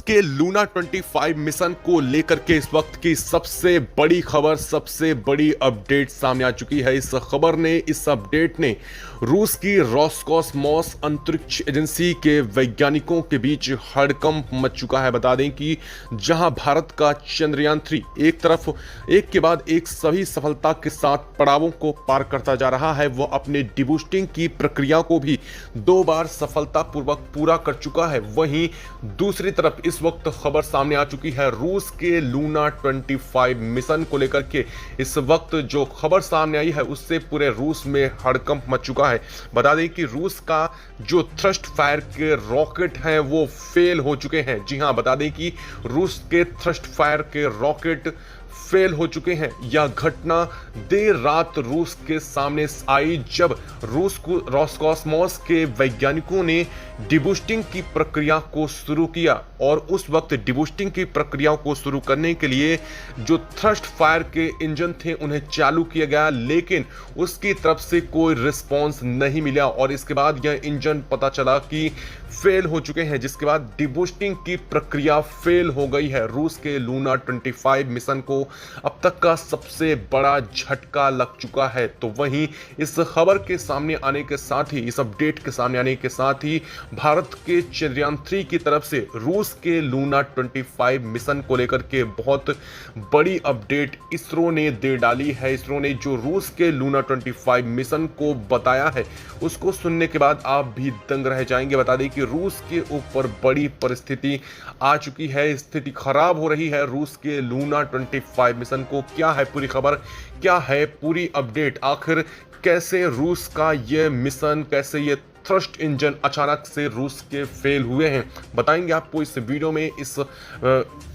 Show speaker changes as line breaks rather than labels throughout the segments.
के Luna 25 mission को लेकर के इस वक्त की सबसे बड़ी खबर, सबसे बड़ी अपडेट सामने आ चुकी है। इस अपडेट ने रूस की रोसकॉसमॉस अंतरिक्ष एजेंसी के वैज्ञानिकों के बीच हड़कंप मच चुका है। बता दें कि जहां भारत का चंद्रयान-3 एक तरफ एक के बाद एक सभी सफलता के साथ पड़ावों को पार करता जा रहा है, वो अपने डिबूस्टिंग की प्रक्रिया को भी 2 बार सफलतापूर्वक पूरा कर चुका है। वहीं दूसरी तरफ इस वक्त खबर सामने आ चुकी है रूस के लूना 25 मिशन को लेकर के। इस वक्त जो खबर सामने आई है उससे पूरे रूस में हड़कंप मच चुका है। बता दें कि रूस का जो थ्रस्ट फायर के रॉकेट हैं वो फेल हो चुके हैं। जी हां, बता दें कि रूस के थ्रस्ट फायर के रॉकेट फेल हो चुके हैं। यह घटना देर रात रूस के सामने आई जब रूस को रोसकॉसमॉस के वैज्ञानिकों ने डिबूस्टिंग की प्रक्रिया को शुरू किया और उस वक्त डिबूस्टिंग की प्रक्रिया को शुरू करने के लिए जो थ्रस्ट फायर के इंजन थे उन्हें चालू किया गया, लेकिन उसकी तरफ से कोई रिस्पांस नहीं मिला और इसके बाद यह इंजन पता चला कि फेल हो चुके हैं, जिसके बाद डिबूस्टिंग की प्रक्रिया फेल हो गई है। रूस के लूना 25 मिशन को अब तक का सबसे बड़ा झटका लग चुका है। तो वहीं इस खबर के सामने आने के साथ ही, इस अपडेट के सामने आने के साथ ही भारत के चंद्रयान-3 की तरफ से रूस के लूना 25 मिशन को लेकर के बहुत बड़ी अपडेट इसरो ने दे डाली है। इसरो ने जो रूस के लूना 25 मिशन को बताया है उसको सुनने के बाद आप भी दंग रह जाएंगे। बता दें कि रूस के ऊपर बड़ी परिस्थिति आ चुकी है, स्थिति खराब हो रही है रूस के लूना 25 मिशन को। क्या है पूरी खबर, क्या है पूरी अपडेट, आखिर कैसे रूस का ये मिशन, कैसे ये थ्रस्ट इंजन अचानक से रूस के फेल हुए हैं, बताएंगे आपको इस वीडियो में। इस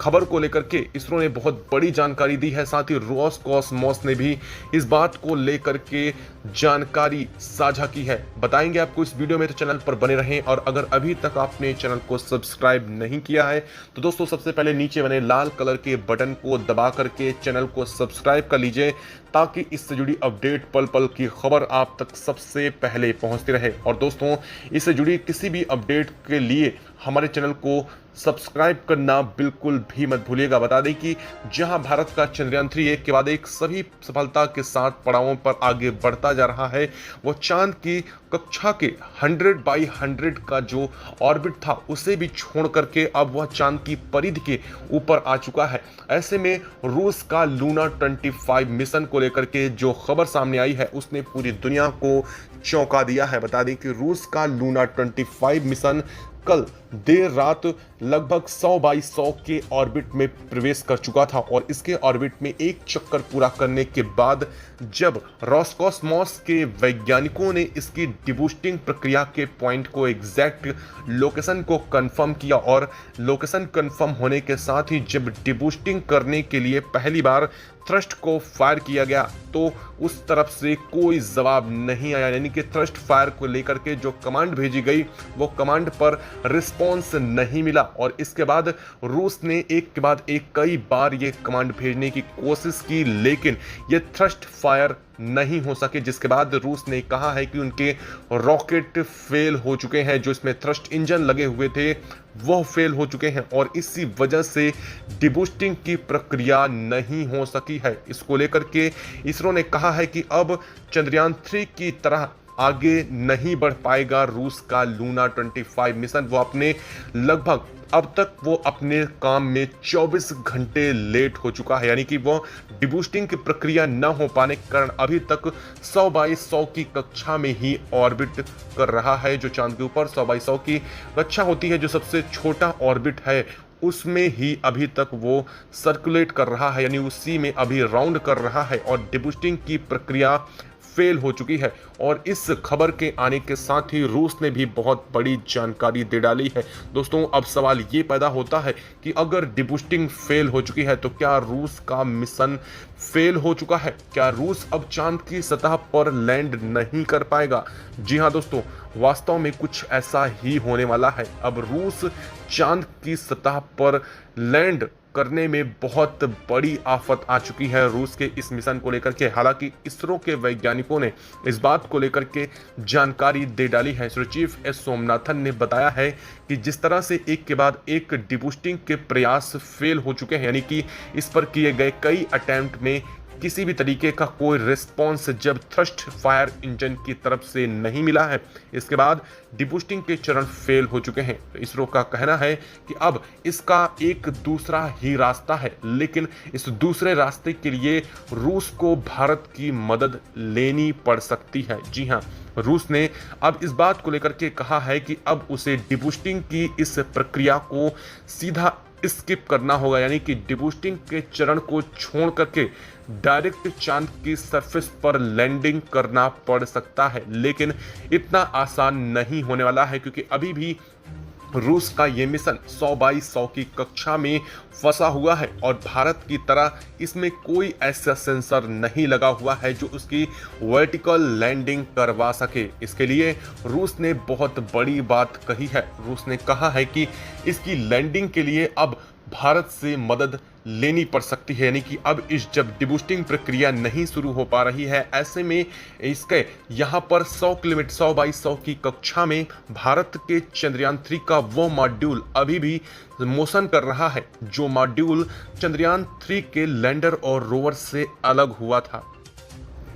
खबर को लेकर के इसरो ने बहुत बड़ी जानकारी दी है, साथ ही रोसकॉसमॉस ने भी इस बात को लेकर के जानकारी साझा की है, बताएंगे आपको इस वीडियो में। तो चैनल पर बने रहें और अगर अभी तक आपने चैनल को सब्सक्राइब नहीं किया है तो दोस्तों सबसे पहले नीचे बने लाल कलर के बटन को दबा करके चैनल को सब्सक्राइब कर लीजिए ताकि इससे जुड़ी अपडेट पल पल की खबर आप तक सबसे पहले पहुंचती रहे। और दोस्तों इससे जुड़ी किसी भी अपडेट के लिए हमारे चैनल को सब्सक्राइब करना बिल्कुल भी मत भूलिएगा। बता दें कि जहां भारत का चंद्रयान-3 एक के बाद एक सभी सफलता के साथ पड़ावों पर आगे बढ़ता जा रहा है, वो चांद की कक्षा के 100 बाई 100 का जो ऑर्बिट था उसे भी छोड़ करके अब वह चांद की परिधि के ऊपर आ चुका है। ऐसे में रूस का लूना 25 मिशन को लेकर के जो खबर सामने आई है उसने पूरी दुनिया को चौंका दिया है। बता दें कि रूस का लूना 25 मिशन कल देर रात लगभग 100 बाई 100 के ऑर्बिट में प्रवेश कर चुका था और इसके ऑर्बिट में एक चक्कर पूरा करने के बाद जब रोसकॉसमॉस के वैज्ञानिकों ने इसकी डिबूस्टिंग प्रक्रिया के पॉइंट को, एग्जैक्ट लोकेशन को कंफर्म किया और लोकेशन कंफर्म होने के साथ ही जब डिबूस्टिंग करने के लिए पहली बार थ्रस्ट को फायर किया गया तो उस तरफ से कोई जवाब नहीं आया, यानी कि थ्रस्ट फायर को लेकर के जो कमांड भेजी गई वो कमांड पर रिस्पॉन्स नहीं मिला और इसके बाद रूस ने एक के बाद एक कई बार ये कमांड भेजने की कोशिश की, लेकिन ये थ्रस्ट फायर नहीं हो सके, जिसके बाद रूस ने कहा है कि उनके रॉकेट फेल हो चुके हैं, जो इसमें थ्रस्ट इंजन लगे हुए थे वह फेल हो चुके हैं और इसी वजह से डिबूस्टिंग की प्रक्रिया नहीं हो सकी है। इसको लेकर के इसरो ने कहा है कि अब चंद्रयान-3 की तरह आगे नहीं बढ़ पाएगा रूस का लूना 25 मिशन। वो अपने लगभग अब तक वो अपने काम में 24 घंटे लेट हो चुका है, यानी कि वो डिबूस्टिंग की प्रक्रिया न हो पाने के कारण अभी तक 100 बाई 100 की कक्षा में ही ऑर्बिट कर रहा है। जो चांद के ऊपर 100 बाई 100 की कक्षा होती है, जो सबसे छोटा ऑर्बिट है, उसमें ही अभी तक वो सर्कुलेट कर रहा है, यानी उसी में अभी राउंड कर रहा है और डिबूस्टिंग की प्रक्रिया फेल हो चुकी है। और इस खबर के आने के साथ ही रूस ने भी बहुत बड़ी जानकारी दे डाली है। दोस्तों अब सवाल ये पैदा होता है कि अगर डिबूस्टिंग फेल हो चुकी है तो क्या रूस का मिशन फेल हो चुका है? क्या रूस अब चांद की सतह पर लैंड नहीं कर पाएगा? जी हाँ दोस्तों, वास्तव में कुछ ऐसा ही होने वाला है। अब रूस चांद की सतह पर लैंड करने में बहुत बड़ी आफत आ चुकी है रूस के इस मिशन को लेकर के। हालांकि इसरो के वैज्ञानिकों ने इस बात को लेकर के जानकारी दे डाली है। इसरो चीफ एस सोमनाथन ने बताया है कि जिस तरह से एक के बाद एक डिबूस्टिंग के प्रयास फेल हो चुके हैं, यानी कि इस पर किए गए कई अटेम्प्ट में किसी भी तरीके का कोई रिस्पॉन्स जब थ्रस्ट फायर इंजन की तरफ से नहीं मिला है, इसके बाद डिबूस्टिंग के चरण फेल हो चुके हैं। तो इसरो का कहना है कि अब इसका एक दूसरा ही रास्ता है, लेकिन इस दूसरे रास्ते के लिए रूस को भारत की मदद लेनी पड़ सकती है। जी हाँ, रूस ने अब इस बात को लेकर के कहा है कि अब उसे डिबूस्टिंग की इस प्रक्रिया को सीधा स्किप करना होगा, यानी कि डिबूस्टिंग के चरण को छोड़ करके डायरेक्ट चांद की सरफेस पर लैंडिंग करना पड़ सकता है। लेकिन इतना आसान नहीं होने वाला है, क्योंकि अभी भी रूस का ये मिशन 100 बाई 100 की कक्षा में फंसा हुआ है और भारत की तरह इसमें कोई ऐसा सेंसर नहीं लगा हुआ है जो उसकी वर्टिकल लैंडिंग करवा सके। इसके लिए रूस ने बहुत बड़ी बात कही है। रूस ने कहा है कि इसकी लैंडिंग के लिए अब भारत से मदद लेनी पड़ सकती है, यानी कि अब इस जब डिबूस्टिंग प्रक्रिया नहीं शुरू हो पा रही है, ऐसे में इसके यहाँ पर 100 किलोमीटर 100 बाई 100 की कक्षा में भारत के चंद्रयान 3 का वो मॉड्यूल अभी भी मोशन कर रहा है जो मॉड्यूल चंद्रयान 3 के लैंडर और रोवर से अलग हुआ था।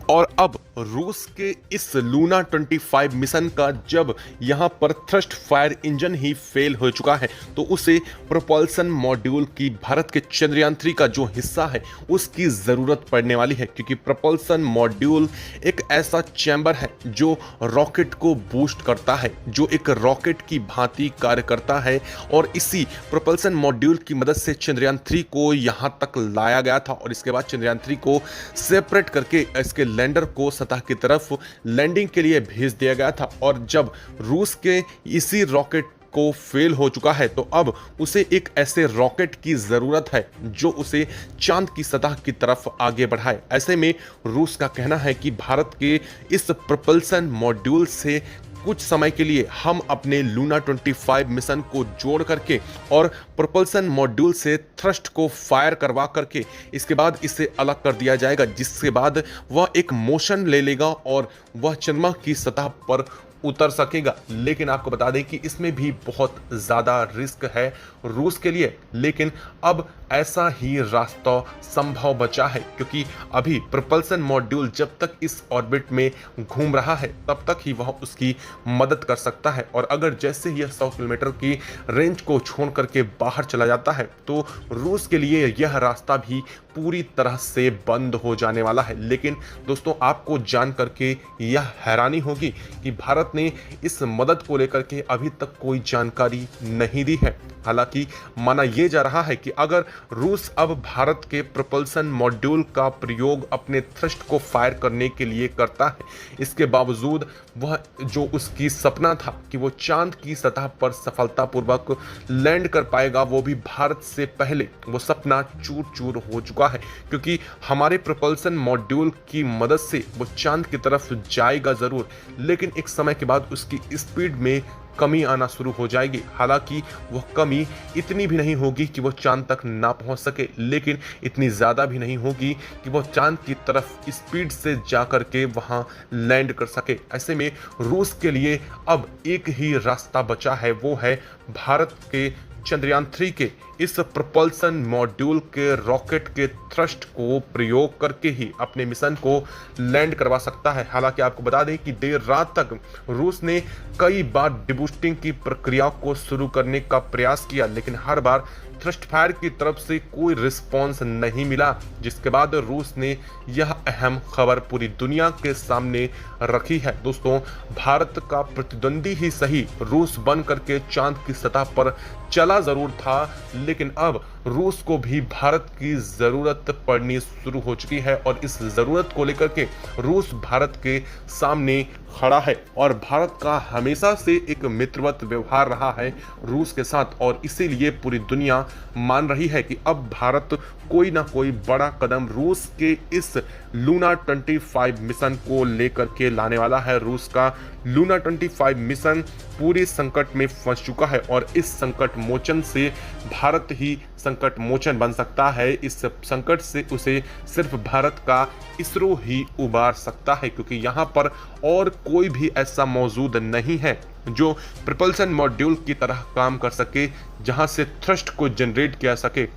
और अब रूस के इस लूना 25 मिशन का जब यहाँ पर थ्रस्ट फायर इंजन ही फेल हो चुका है, तो उसे प्रोपल्सन मॉड्यूल की भारत के चंद्रयान 3 का जो हिस्सा है उसकी ज़रूरत पड़ने वाली है, क्योंकि प्रोपल्सन मॉड्यूल एक ऐसा चैम्बर है जो रॉकेट को बूस्ट करता है, जो एक रॉकेट की भांति कार्य करता है। और इसी प्रोपल्सन मॉड्यूल की मदद से चंद्रयान 3 को यहाँ तक लाया गया था और इसके बाद चंद्रयान 3 को सेपरेट करके इसके लैंडर को सतह की तरफ लैंडिंग के लिए भेज दिया गया था। और जब रूस के इसी रॉकेट को फेल हो चुका है, तो अब उसे एक ऐसे रॉकेट की जरूरत है जो उसे चांद की सतह की तरफ आगे बढ़ाए। ऐसे में रूस का कहना है कि भारत के इस प्रोपल्सन मॉड्यूल से कुछ समय के लिए हम अपने लूना 25 मिशन को जोड़ करके और प्रोपल्सन मॉड्यूल से थ्रस्ट को फायर करवा करके इसके बाद इसे अलग कर दिया जाएगा, जिसके बाद वह एक मोशन ले लेगा और वह चंद्रमा की सतह पर उतर सकेगा। लेकिन आपको बता दें कि इसमें भी बहुत ज़्यादा रिस्क है रूस के लिए, लेकिन अब ऐसा ही रास्ता संभव बचा है, क्योंकि अभी प्रोपल्सन मॉड्यूल जब तक इस ऑर्बिट में घूम रहा है तब तक ही वह उसकी मदद कर सकता है। और अगर जैसे ही 100 किलोमीटर की रेंज को छोड़ करके बाहर चला जाता है तो रूस के लिए यह रास्ता भी पूरी तरह से बंद हो जाने वाला है। लेकिन दोस्तों, आपको जान करके यह हैरानी होगी कि भारत ने इस मदद को लेकर के अभी तक कोई जानकारी नहीं दी है। हालांकि माना यह जा रहा है कि अगर रूस अब भारत के प्रोपल्सन मॉड्यूल का प्रयोग अपने थ्रस्ट को फायर करने के लिए करता है, इसके बावजूद वह जो उसकी सपना था कि वो चांद की सतह पर सफलतापूर्वक लैंड कर पाएगा, वो भी भारत से पहले वो सपना चूर चूर हो चुका है। क्योंकि हमारे प्रोपल्सन मॉड्यूल की मदद से वो चांद की तरफ जाएगा ज़रूर, लेकिन एक समय के बाद उसकी स्पीड में कमी आना शुरू हो जाएगी। हालांकि वह कमी इतनी भी नहीं होगी कि वह चांद तक ना पहुंच सके, लेकिन इतनी ज़्यादा भी नहीं होगी कि वह चांद की तरफ स्पीड से जा कर के वहां लैंड कर सके। ऐसे में रूस के लिए अब एक ही रास्ता बचा है, वो है भारत के चंद्रयान 3 के इस प्रोपल्सन मॉड्यूल के रॉकेट के थ्रस्ट को प्रयोग करके ही अपने मिशन को लैंड करवा सकता है। हालांकि आपको बता दें कि देर रात तक रूस ने कई बार डिबूस्टिंग की प्रक्रिया को शुरू करने का प्रयास किया, लेकिन हर बार थ्रस्ट फायर की तरफ से कोई रिस्पॉन्स नहीं मिला, जिसके बाद रूस ने यह अहम खबर पूरी दुनिया के सामने रखी है। दोस्तों, भारत का प्रतिद्वंदी ही सही रूस बन करके चांद की सतह पर चला जरूर था, लेकिन अब रूस को भी भारत की ज़रूरत पड़नी शुरू हो चुकी है और इस ज़रूरत को लेकर के रूस भारत के सामने खड़ा है। और भारत का हमेशा से एक मित्रवत व्यवहार रहा है रूस के साथ, और इसीलिए पूरी दुनिया मान रही है कि अब भारत कोई ना कोई बड़ा कदम रूस के इस लूना 25 मिशन को लेकर के लाने वाला है। रूस का लूना 25 मिशन पूरे संकट में फंस चुका है और इस संकट मोचन से भारत ही संकट मोचन बन सकता है। इस संकट से उसे सिर्फ भारत का इसरो ही उबार सकता है, क्योंकि यहाँ पर और कोई भी ऐसा मौजूद नहीं है जो प्रपल्सन मॉड्यूल की तरह काम कर सके, जहाँ से थ्रस्ट को जनरेट किया सके।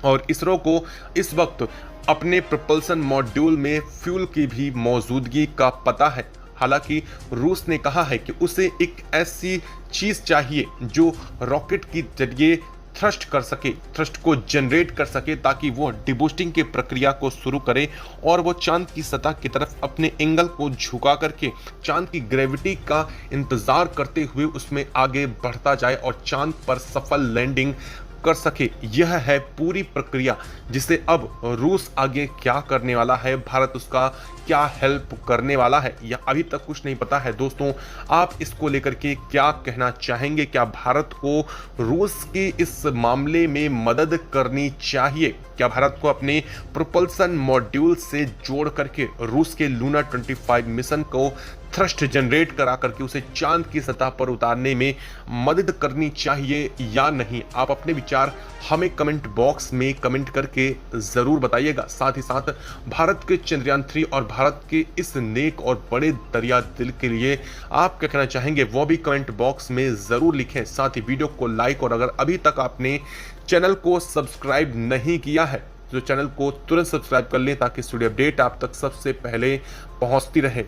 और इसरो को इस वक्त अपने प्रपल्सन मॉड्यूल में फ्यूल की भी मौजूदगी का पता है। हालांकि रूस ने कहा है कि उसे एक ऐसी चीज चाहिए जो रॉकेट के जरिए थ्रस्ट कर सके, थ्रस्ट को जनरेट कर सके, ताकि वो डिबूस्टिंग की प्रक्रिया को शुरू करे और वो चांद की सतह की तरफ अपने एंगल को झुका करके चांद की ग्रेविटी का इंतजार करते हुए उसमें आगे बढ़ता जाए और चांद पर सफल लैंडिंग कर सके। यह है पूरी प्रक्रिया, जिसे अब रूस आगे क्या करने वाला है, भारत उसका क्या हेल्प करने वाला है, यह अभी तक कुछ नहीं पता है। दोस्तों, आप इसको लेकर के क्या कहना चाहेंगे? क्या भारत को रूस की इस मामले में मदद करनी चाहिए? क्या भारत को अपने प्रोपल्सन मॉड्यूल से जोड़ करके रूस के लूना 25 मिशन को थ्रस्ट जनरेट करा करके उसे चांद की सतह पर उतारने में मदद करनी चाहिए या नहीं? आप अपने विचार हमें कमेंट बॉक्स में कमेंट करके ज़रूर बताइएगा। साथ ही साथ भारत के चंद्रयान 3 और भारत के इस नेक और बड़े दरिया दिल के लिए आप क्या कहना चाहेंगे, वो भी कमेंट बॉक्स में ज़रूर लिखें। साथ ही वीडियो को लाइक, और अगर अभी तक आपने चैनल को सब्सक्राइब नहीं किया है तो चैनल को तुरंत सब्सक्राइब कर लें, ताकि स्टूडियो अपडेट आप तक सबसे पहले पहुंचती रहे।